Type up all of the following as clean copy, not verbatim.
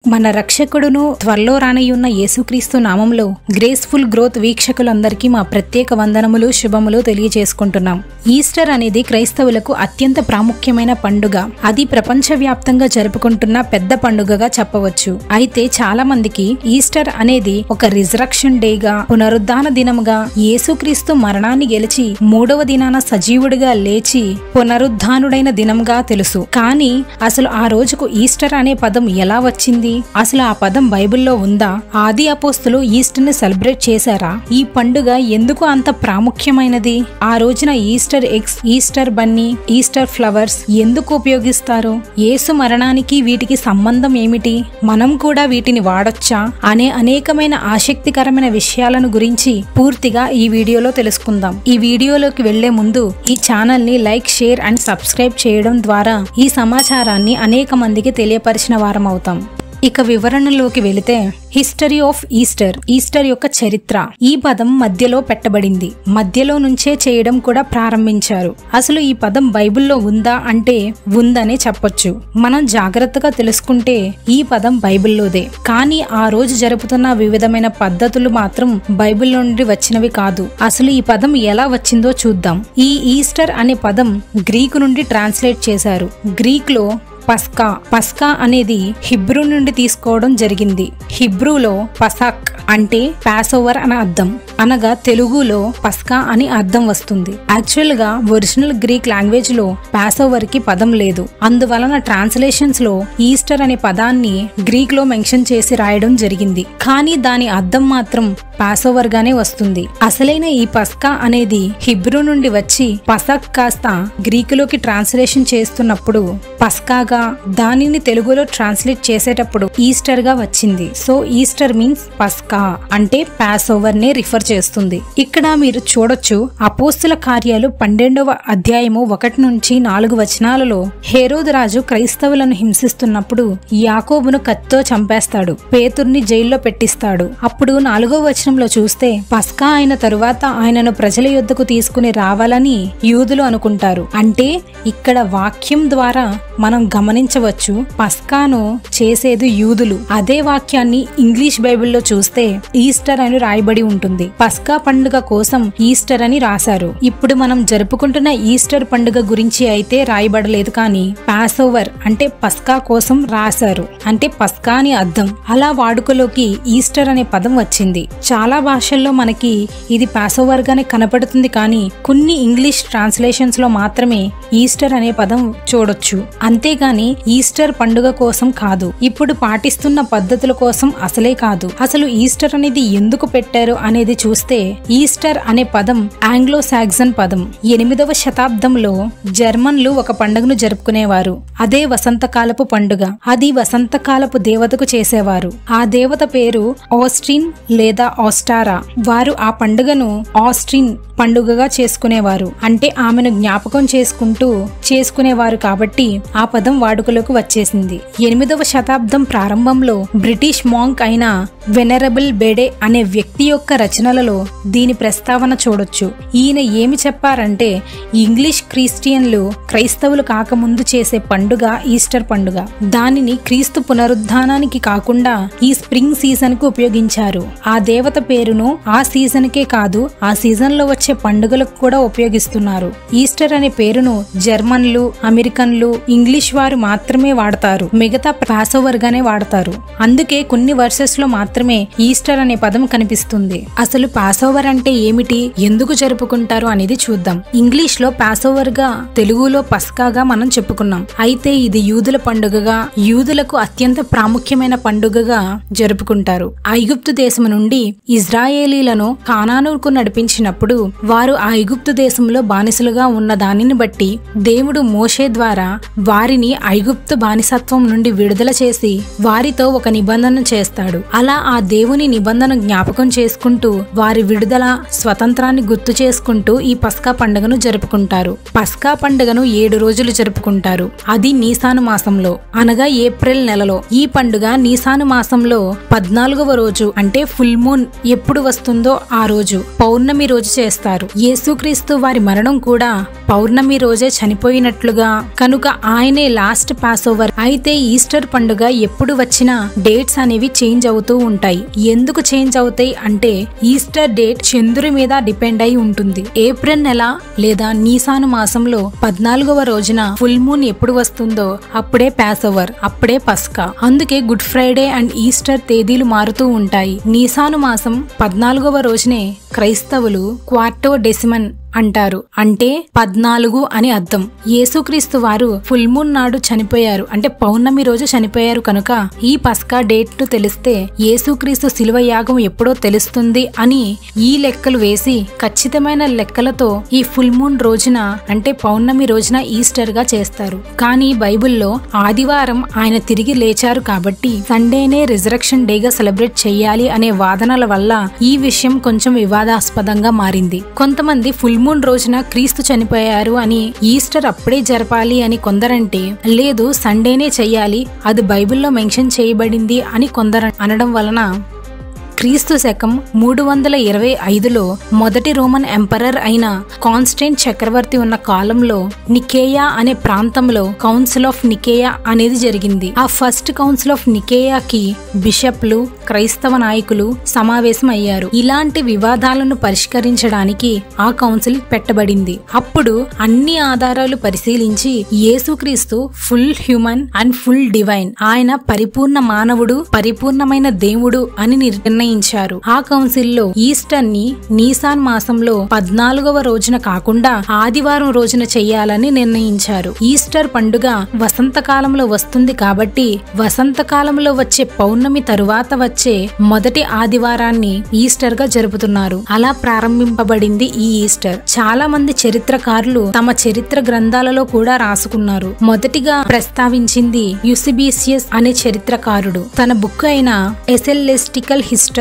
మన రక్షకుడును త్వరలో రానయ్యున్న యేసుక్రీస్తు నామంలో గ్రేస్ఫుల్ గ్రోత్ వీక్షకులందరికీ మా ప్రత్యేక వందనములు శుభములు తెలియజేసుకుంటున్నాం. ఈస్టర్ అనేది క్రైస్తవులకు అత్యంత ప్రాముఖ్యమైన పండుగ. అది ప్రపంచవ్యాప్తంగా జరుపుకుంటున్న పెద్ద పండుగగా చెప్పవచ్చు. అయితే చాలా మందికి ఈస్టర్ అనేది ఒక రిజరక్షన్ డేగా, పునరుద్ధాన దినముగా, యేసుక్రీస్తు మరణాన్ని గెలిచి 3వ దినాన సజీవుడిగా లేచి పునరుద్ధానుడైన దినంగా తెలుసు. కానీ అసలు ఆ రోజుకు ఈస్టర్ అనే పదం ఎలా వచ్చింది? అసలు ఆ పదం బైబిల్లో ఉందా? ఆది అపోస్తులు ఈస్టర్ ని సెలబ్రేట్ చేశారా? ఈ పండుగ ఎందుకు అంత ప్రాముఖ్యమైనది? ఆ రోజున Easter eggs, Easter Bunny, Easter flowers ఎందుకు ఉపయోగిస్తారు? యేసు మరణానికి వీటికి సంబంధం ఏమిటి? మనం కూడా వీటిని వాడొచ్చా అనే అనేకమైన ఆసక్తికరమైన విషయాలను గురించి పూర్తిగా ఈ వీడియోలో తెలుసుకుందాం. ఈ వీడియోలోకి వెళ్లే ముందు ఈ ఛానల్ ని లైక్, షేర్ అండ్ సబ్స్క్రైబ్ చేయడం ద్వారా ఈ సమాచారాన్ని అనేక మందికి తెలియపరిచిన వారం అవుతాం. ఇక వివరణలోకి వెళితే, హిస్టరీ ఆఫ్ ఈస్టర్, ఈస్టర్ యొక్క చరిత్ర. ఈ పదం మధ్యలో పెట్టబడింది. మధ్యలో నుంచే చేయడం కూడా ప్రారంభించారు. అసలు ఈ పదం బైబిల్లో ఉందా అంటే ఉందనే చెప్పొచ్చు. మనం జాగ్రత్తగా తెలుసుకుంటే ఈ పదం బైబిల్లోదే. కానీ ఆ రోజు జరుపుతున్న వివిధమైన పద్ధతులు మాత్రం బైబిల్లో నుండి వచ్చినవి కాదు. అసలు ఈ పదం ఎలా వచ్చిందో చూద్దాం. ఈ ఈస్టర్ అనే పదం గ్రీకు నుండి ట్రాన్స్లేట్ చేశారు. గ్రీక్ లో పస్కా అనేది హిబ్రూ నుండి తీసుకోవడం జరిగింది. హిబ్రూలో పసాక్ అంటే పాసోవర్ అని అర్థం, అనగా తెలుగులో పస్కా అని అర్థం వస్తుంది. యాక్చువల్ గా ఒరిజినల్ గ్రీక్ లాంగ్వేజ్ లో పాసోవర్ కి పదం లేదు. అందువలన ట్రాన్స్లేషన్స్ లో ఈస్టర్ అనే పదాన్ని గ్రీక్ లో మెన్షన్ చేసి రాయడం జరిగింది. కానీ దాని అర్థం మాత్రం పాసోవర్ గానే వస్తుంది. అసలైన ఈ పస్కా అనేది హిబ్రూ నుండి వచ్చి పసక్ కాస్త గ్రీకులోకి ట్రాన్స్లేషన్ చేస్తున్నప్పుడు పస్కాగా, దానిని తెలుగులో ట్రాన్స్లేట్ చేసేటప్పుడు ఈస్టర్ గా వచ్చింది. సో ఈస్టర్ మీన్స్ పస్కా అంటే పాసోవర్ నే రిఫర్ చేస్తుంది. ఇక్కడ మీరు చూడొచ్చు, అపోస్తుల కార్యాలు 12వ అధ్యాయము 1 నుంచి 4 వచనాలలో హేరోదు రాజు క్రైస్తవులను హింసిస్తున్నప్పుడు యాకోబును కత్తితో చంపేస్తాడు, పేతుర్ని జైల్లో పెట్టిస్తాడు. అప్పుడు 4వ వచనంలో చూస్తే, పస్కా అయిన తరువాత ఆయనను ప్రజల యొద్దకు తీసుకుని రావాలని యూదులు అనుకుంటారు. అంటే ఇక్కడ వాక్యం ద్వారా మనం గమనించవచ్చు, పస్కాను చేసేది యూదులు. అదే వాక్యాన్ని ఇంగ్లీష్ బైబిల్లో చూస్తే ఈస్టర్ అని రాయబడి ఉంటుంది. పస్కా పండుగ కోసం ఈస్టర్ అని రాశారు. ఇప్పుడు మనం జరుపుకుంటున్న ఈస్టర్ పండుగ గురించి అయితే రాయబడలేదు, కానీ పాసోవర్ అంటే పస్కా కోసం రాశారు. అంటే పస్కా అని అర్థం. అలా వాడుకలోకి ఈస్టర్ అనే పదం వచ్చింది. చాలా భాషల్లో మనకి ఇది పాసోవర్ గానే కనపడుతుంది, కానీ కొన్ని ఇంగ్లీష్ ట్రాన్స్లేషన్స్ లో మాత్రమే ఈస్టర్ అనే పదం చూడొచ్చు. అంతేగాని ఈస్టర్ పండుగ కోసం కాదు. ఇప్పుడు పాటిస్తున్న పద్ధతుల కోసం అసలే కాదు. అసలు ఈస్టర్ అనేది ఎందుకు పెట్టారు అనేది చూస్తే, ఈస్టర్ అనే పదం ఆంగ్లో సాక్సన్ పదం. 8వ శతాబ్దంలో జర్మన్లు ఒక పండుగను జరుపుకునేవారు. అదే వసంతకాలపు పండుగ. అది వసంతకాలపు దేవతకు చేసేవారు. ఆ దేవత పేరు ఆస్ట్రిన్ లేదా ఆస్టారా. వారు ఆ పండుగను ఆస్ట్రిన్ పండుగగా చేసుకునేవారు. అంటే ఆమెను జ్ఞాపకం చేసుకునేవారు కాబట్టి ఆ పదం వాడుకలోకి వచ్చేసింది. 8వ శతాబ్దం ప్రారంభంలో బ్రిటిష్ మాంక్ అయిన వెనరబుల్ బెడే అనే వ్యక్తి యొక్క రచనలలో దీని ప్రస్తావన చూడొచ్చు. ఈయన ఏమి చెప్పారంటే, ఇంగ్లీష్ క్రిస్టియన్లు క్రైస్తవులు కాకముందు చేసే పండుగ ఈస్టర్ పండుగ. దానిని క్రీస్తు పునరుద్ధానానికి కాకుండా ఈ స్ప్రింగ్ సీజన్ కు ఉపయోగించారు. ఆ దేవత పేరును ఆ సీజన్ కే కాదు, ఆ సీజన్ లో వచ్చే పండుగలకు కూడా ఉపయోగిస్తున్నారు. ఈస్టర్ అనే పేరును జర్మన్లు, అమెరికన్లు, ఇంగ్లీష్ వారు మాత్రమే వాడతారు. మిగతా పాసోవర్ గానే వాడతారు. అందుకే కొన్ని వర్సెస్ లో మాత్రమే ఈస్టర్ అనే పదం కనిపిస్తుంది. అసలు పాసోవర్ అంటే ఏమిటి, ఎందుకు జరుపుకుంటారు అనేది చూద్దాం. ఇంగ్లీష్ లో పాసోవర్ గా, తెలుగులో పస్కాగా మనం చెప్పుకున్నాం. అయితే ఇది యూదుల పండుగగా, యూదులకు అత్యంత ప్రాముఖ్యమైన పండుగగా జరుపుకుంటారు. ఐగుప్తు దేశం నుండి ఇజ్రాయేలీలను కానానుకు నడిపించినప్పుడు వారు ఆ ఐగుప్తు దేశంలో బానిసలుగా ఉన్న దానిని బట్టి దేవుడు మోషే ద్వారా వారిని ఐగుప్తు బానిసత్వం నుండి విడుదల చేసి వారితో ఒక నిబంధన చేస్తాడు. అలా ఆ దేవుని నిబంధన జ్ఞాపకం చేసుకుంటూ, వారి విడుదల, స్వతంత్రాన్ని గుర్తు చేసుకుంటూ ఈ పస్కా పండుగను జరుపుకుంటారు. పస్కా పండుగను 7 రోజులు జరుపుకుంటారు. అది నీసాను మాసంలో, అనగా ఏప్రిల్ నెలలో. ఈ పండుగ నీసాను మాసంలో 14వ రోజు అంటే ఫుల్ మూన్ ఎప్పుడు వస్తుందో ఆ రోజు, పౌర్ణమి రోజు చేస్తారు. చేస్తారు. యేసుక్రీస్తు వారి మరణం కూడా పౌర్ణమి రోజే చనిపోయినట్లుగా, కనుక ఆయనే లాస్ట్ పాస్ ఓవర్. అయితే ఈస్టర్ పండుగ ఎప్పుడు వచ్చినా డేట్స్ అనేవి చేంజ్ అవుతూ ఉంటాయి. ఎందుకు చేంజ్ అవుతాయి అంటే ఈస్టర్ డేట్ చంద్రుడి మీద డిపెండ్ అయి ఉంటుంది. ఏప్రిల్ నెల లేదా నీసాను మాసంలో 14వ రోజున ఫుల్ మూన్ ఎప్పుడు వస్తుందో అప్పుడే పాస్ ఓవర్, అప్పుడే పస్కా. అందుకే గుడ్ ఫ్రైడే అండ్ ఈస్టర్ తేదీలు మారుతూ ఉంటాయి. నీసాను మాసం 14వ రోజునే క్రైస్తవులు క్వార్టో డెసిమన్ అంటారు, అంటే 14 అని అర్థం. యేసుక్రీస్తు వారు ఫుల్ మూన్ నాడు చనిపోయారు, అంటే పౌర్ణమి రోజు చనిపోయారు. కనుక ఈ పస్కా డేట్ ను తెలిస్తే యేసుక్రీస్తు శిలువ యాగం ఎప్పుడో తెలుస్తుంది అని ఈ లెక్కలు వేసి ఖచ్చితమైన లెక్కలతో ఈ ఫుల్ మూన్ రోజున, అంటే పౌర్ణమి రోజున ఈస్టర్ గా చేస్తారు. కానీ బైబిల్లో ఆదివారం ఆయన తిరిగి లేచారు కాబట్టి సండేనే రిజరక్షన్ డేగా సెలబ్రేట్ చెయ్యాలి అనే వాదనల వల్ల ఈ విషయం కొంచెం వివాదాస్పదంగా మారింది. కొంతమంది ఫుల్ మూన్ రోజున క్రీస్తు చనిపోయారు అని ఈస్టర్ అప్పుడే జరపాలి అని కొందరంటే, లేదు సండేనే చెయ్యాలి, అది బైబిల్లో మెన్షన్ చేయబడింది అని కొందరు అనడం వలన క్రీస్తు శకం 325లో మొదటి రోమన్ ఎంపరర్ అయిన కాన్స్టెంట్ చక్రవర్తి ఉన్న కాలంలో నికేయా అనే ప్రాంతంలో కౌన్సిల్ ఆఫ్ నికేయా అనేది జరిగింది. ఆ ఫస్ట్ కౌన్సిల్ ఆఫ్ నికేయాకి బిషప్లు, క్రైస్తవ నాయకులు సమావేశం అయ్యారు. ఇలాంటి వివాదాలను పరిష్కరించడానికి ఆ కౌన్సిల్ పెట్టబడింది. అప్పుడు అన్ని ఆధారాలు పరిశీలించి యేసుక్రీస్తు full human and full divine, ఆయన పరిపూర్ణ మానవుడు, పరిపూర్ణమైన దేవుడు అని నిర్ణయించారు. ఆ కౌన్సిల్లో ఈస్టర్ ని నీసాన్ మాసంలో 14వ రోజున కాకుండా ఆదివారం రోజున చెయ్యాలని నిర్ణయించారు. ఈస్టర్ పండుగ వసంతకాలంలో వస్తుంది కాబట్టి వసంతకాలంలో వచ్చే పౌర్ణమి తరువాత వచ్చే మొదటి ఆదివారాన్ని ఈస్టర్ గా జరుపుతున్నారు. అలా ప్రారంభింపబడింది ఈ ఈస్టర్. చాలా మంది చరిత్రకారులు తమ చరిత్ర గ్రంథాలలో కూడా రాసుకున్నారు. మొదటిగా ప్రస్తావించింది యూసిబీసియస్ అనే చరిత్రకారుడు. తన బుక్ అయిన ఎసెల్లెస్టికల్ హిస్టరీ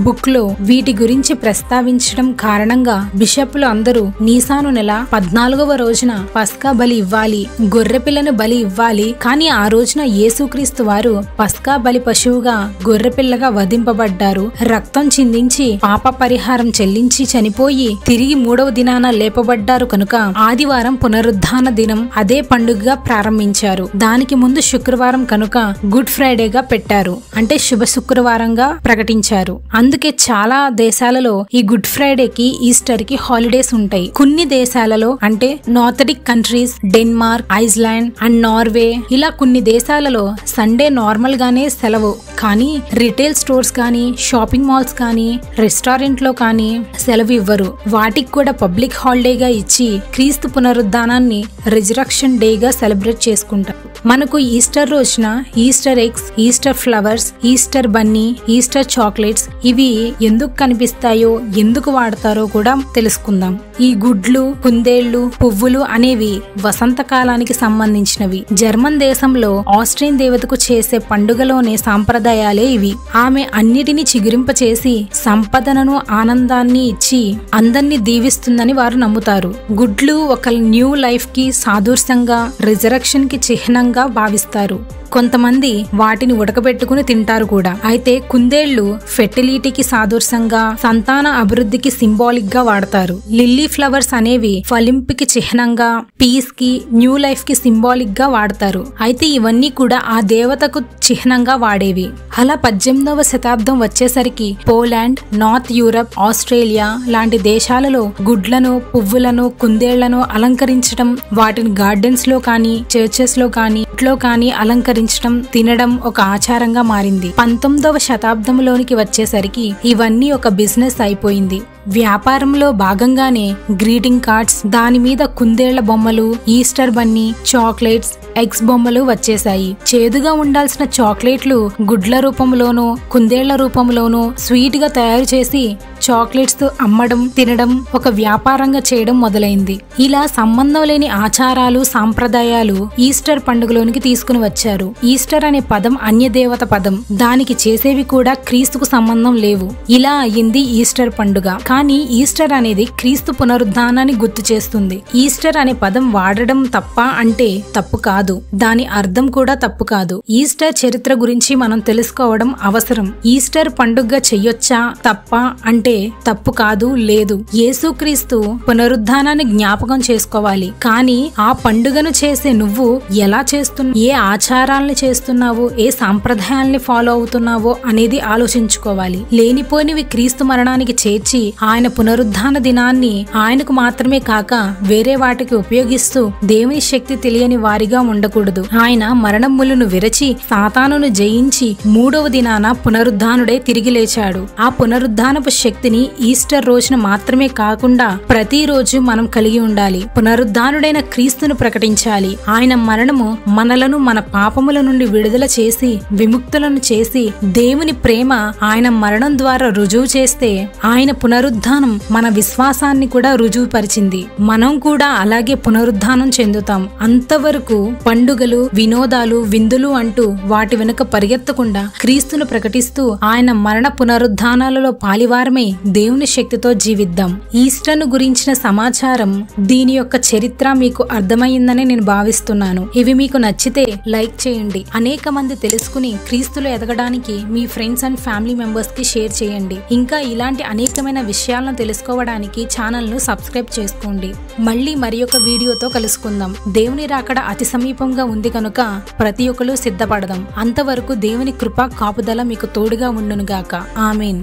బుక్ లో వీటి గురించి ప్రస్తావించడం కారణంగా బిషప్లు అందరూ నీసాను నెల 14వ రోజున పస్కా బలి ఇవ్వాలి, గొర్రెపిల్లను బలి ఇవ్వాలి. కానీ ఆ రోజున యేసుక్రీస్తు వారు పస్కా బలి పశువుగా గొర్రెపిల్లగా వధింపబడ్డారు. రక్తం చిందించి పాప పరిహారం చెల్లించి చనిపోయి తిరిగి 3వ దినాన లేపబడ్డారు. కనుక ఆదివారం పునరుద్ధాన దినం, అదే పండుగగా ప్రారంభించారు. దానికి ముందు శుక్రవారం కనుక గుడ్ ఫ్రైడేగా పెట్టారు, అంటే శుభ శుక్రవారంగా ప్రకటించారు. అందుకే చాలా దేశాలలో ఈ గుడ్ ఫ్రైడేకి ఈస్టర్ కి హాలిడేస్ ఉంటాయి. కొన్ని దేశాలలో, అంటే Nordic countries, Denmark, Iceland and Norway, ఇలా కొన్ని దేశాలలో సండే నార్మల్ గానే సెలవు. కానీ రిటైల్ స్టోర్స్ కానీ, షాపింగ్ మాల్స్ కానీ, రెస్టారెంట్ లో కానీ సెలవు ఇవ్వరు. వాటికి కూడా పబ్లిక్ హాలిడేగా ఇచ్చి క్రీస్తు పునరుద్ధానాన్ని రిజరక్షన్ డేగా సెలబ్రేట్ చేసుకుంటారు. మనకు ఈస్టర్ రోజున Easter eggs, Easter flowers, Easter Bunny, Easter chocolates ఇవి ఎందుకు కనిపిస్తాయో, ఎందుకు వాడతారో కూడా తెలుసుకుందాం. ఈ గుడ్లు, కుందేళ్లు, పువ్వులు అనేవి వసంతకాలానికి సంబంధించినవి. జర్మన్ దేశంలో ఆస్ట్రియన్ దేవతకు చేసే పండుగలోనే సాంప్రదాయాలే ఇవి. ఆమె అన్నిటినీ చిగురింపచేసి సంపదనను, ఆనందాన్ని ఇచ్చి అందరినీ దీవిస్తుందని వారు నమ్ముతారు. గుడ్లు ఒక న్యూ లైఫ్ కి సాదృశ్యంగా, రిజరక్షన్ కి చిహ్నంగా భావిస్తారు. కొంతమంది వాటిని ఉడకబెట్టుకుని తింటారు కూడా. అయితే కుందేళ్లు ఫెర్టిలిటీకి సాదృశ్యంగా, సంతాన అభివృద్ధికి సింబాలిక్ గా వాడతారు. లిల్లీ ఫ్లవర్స్ అనేవి ఫలింపుకి చిహ్నంగా, పీస్ కి, న్యూ లైఫ్ కి సింబాలిక్ గా వాడతారు. అయితే ఇవన్నీ కూడా ఆ దేవతకు చిహ్నంగా వాడేవి. అలా 18వ శతాబ్దం వచ్చేసరికి పోలాండ్, నార్త్ యూరప్, ఆస్ట్రేలియా లాంటి దేశాలలో గుడ్లను, పువ్వులను, కుందేళ్లను అలంకరించడం, వాటిని గార్డెన్స్ లో కానీ, చర్చెస్ లో కానీ, ఇంట్లో కానీ అలంకరించడం, తినడం ఒక ఆచారంగా మారింది. 19వ శతాబ్దంలోనికి వచ్చేసరికి ఇవన్నీ ఒక బిజినెస్ అయిపోయింది. వ్యాపారంలో భాగంగానే గ్రీటింగ్ కార్డ్స్, దాని మీద కుందేళ్ల బొమ్మలు, ఈస్టర్ బన్నీ, చాక్లెట్స్, ఎగ్స్ బొమ్మలు వచ్చేసాయి. చేదుగా ఉండాల్సిన చాక్లెట్లు గుడ్ల రూపంలోనూ, కుందేళ్ల రూపంలోనూ స్వీట్ గా తయారు చేసి చాక్లెట్స్ అమ్మడం, తినడం ఒక వ్యాపారంగా చేయడం మొదలైంది. ఇలా సంబంధం లేని ఆచారాలు, సాంప్రదాయాలు ఈస్టర్ పండుగలోనికి తీసుకుని వచ్చారు. ఈస్టర్ అనే పదం అన్యదేవత పదం. దానికి చేసేవి కూడా క్రీస్తుకు సంబంధం లేవు. ఇలా అయ్యింది ఈస్టర్ పండుగ. కానీ ఈస్టర్ అనేది క్రీస్తు పునరుద్ధానాన్ని గుర్తు చేస్తుంది. ఈస్టర్ అనే పదం వాడడం తప్ప అంటే తప్పు కాదు, దాని అర్థం కూడా తప్పు కాదు. ఈస్టర్ చరిత్ర గురించి మనం తెలుసుకోవడం అవసరం. ఈస్టర్ పండుగ చెయ్యొచ్చా తప్ప అంటే తప్పు కాదు, లేదు. యేసుక్రీస్తు పునరుద్ధానాన్ని జ్ఞాపకం చేసుకోవాలి. కానీ ఆ పండుగను చేసే నువ్వు ఎలా చేస్తున్నావు, ఏ ఆచారాల్ని చేస్తున్నావు, ఏ సాంప్రదాయాల్ని ఫాలో అవుతున్నావో అనేది ఆలోచించుకోవాలి. లేనిపోనివి క్రీస్తు మరణానికి చేర్చి ఆయన పునరుద్ధాన దినాన్ని ఆయనకు మాత్రమే కాక వేరే వాటికి ఉపయోగిస్తూ దేవుని శక్తి తెలియని వారిగా ఉండకూడదు. ఆయన మరణములను విరచి సాతానును జయించి 3వ దినాన పునరుద్ధానుడై తిరిగి లేచాడు. ఆ పునరుద్ధానపు శక్తిని ఈస్టర్ రోజున మాత్రమే కాకుండా ప్రతిరోజు మనం కలిగి ఉండాలి. పునరుద్ధానుడైన క్రీస్తును ప్రకటించాలి. ఆయన మరణము మనలను మన పాపముల నుండి విడుదల చేసి విముక్తులను చేసి దేవుని ప్రేమ ఆయన మరణం ద్వారా రుజువు చేస్తే ఆయన పునరుద్ధానం మన విశ్వాసాన్ని కూడా రుజువుపరిచింది. మనం కూడా అలాగే పునరుద్ధానం చెందుతాం. అంతవరకు పండుగలు, వినోదాలు, విందులు అంటూ వాటి వెనుక పరిగెత్తకుండా క్రీస్తును ప్రకటిస్తూ ఆయన మరణ పునరుద్ధానాలలో పాలివారమై దేవుని శక్తితో జీవిద్దాం. ఈస్టర్ను గురించిన సమాచారం, దీని యొక్క చరిత్ర మీకు అర్థమైందని నేను భావిస్తున్నాను. ఇవి మీకు నచ్చితే లైక్ చేయండి. అనేక మంది తెలుసుకుని క్రీస్తులో ఎదగడానికి మీ ఫ్రెండ్స్ అండ్ ఫ్యామిలీ మెంబర్స్ కి షేర్ చేయండి. ఇంకా ఇలాంటి అనేకమైన విషయాలను తెలుసుకోవడానికి ఛానల్ ను సబ్స్క్రైబ్ చేసుకోండి. మళ్ళీ మరి ఒక వీడియోతో కలుసుకుందాం. దేవుని రాకడ అతి సమీపంగా ఉంది కనుక ప్రతి ఒక్కరు సిద్ధపడదాం. అంతవరకు దేవుని కృప కాపుదల మీకు తోడుగా ఉండునుగాక. ఆమేన్.